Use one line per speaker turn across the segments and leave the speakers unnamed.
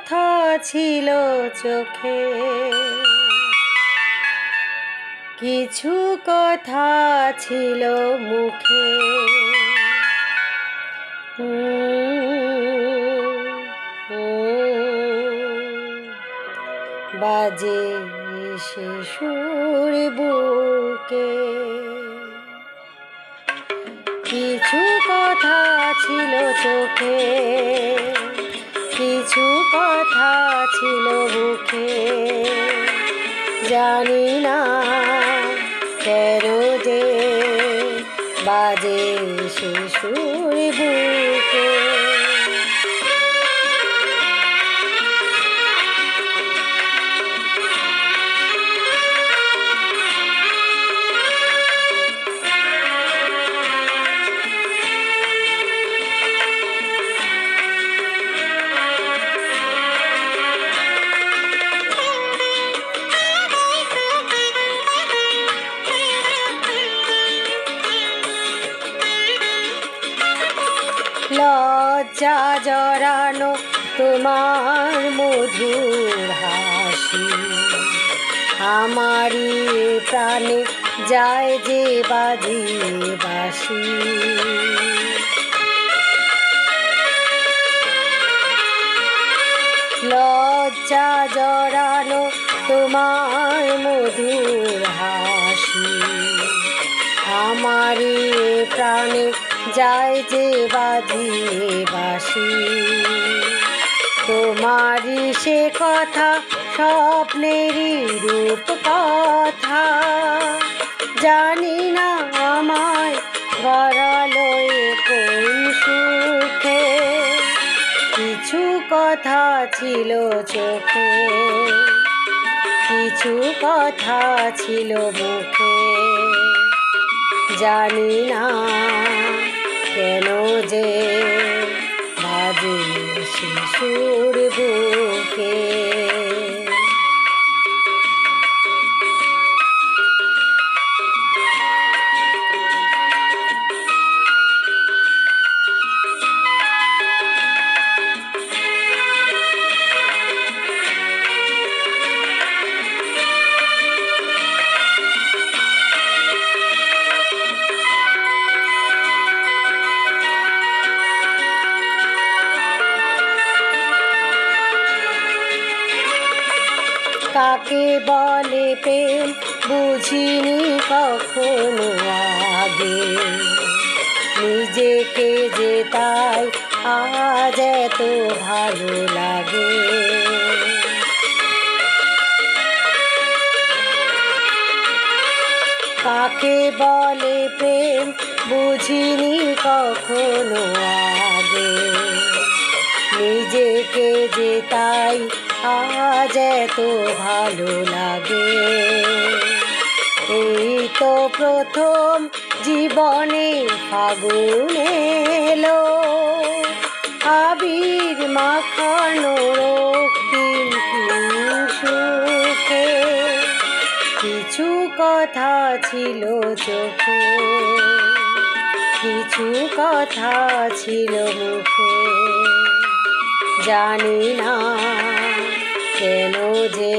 কথা ছিল চোখে, কিছু কথা ছিল মুখে। বাজে সে সুর বুকে, কিছু কথা ছিল চোখে, কিছু কথা ছিল বুকে। জানি না কেন যে বাজে সে সুর বুকে। লজ্জা জড়ানো তোমার মধুর হাসি, আমারই প্রাণে যায় যে বাজিয়ে বাঁশি। লজ্জা জড়ানো তোমার মধুর হাসি, আমারই প্রাণে যায় যে বাজিয়ে বাঁশি। তোমারই সে কথা স্বপ্নেরই রূপ কথা, জানি না আমায় গড়ালো কোন সুখে। কিছু কথা ছিল চোখে, কিছু কথা ছিল মুখে। জানি না কেন যে বাজে সে সুর বুকে। কাকে বলে প্রেম বুঝিনি কখনো আগে, নিজেকে যে তাই আজ এত ভালো লাগে। কাকে বলে প্রেম বুঝিনি কখনো আগে, নিজেকে যে তাই আজ এত ভালো লাগে। এই তো প্রথম জীবনে ফাগুন এলো, আবির মাখানো রক্তিম সুখে। কিছু কথা ছিল চোখে, কিছু কথা ছিল মুখে। জানি না কেন যে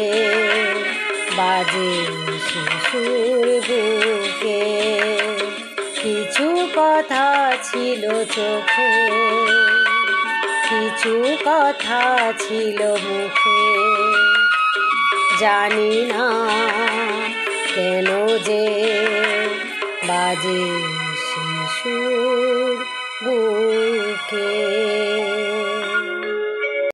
বাজে সে সুর বুকে। কিছু কথা ছিল চোখে, কিছু কথা ছিল মুখে। জানি না কেন যে বাজে সে সুর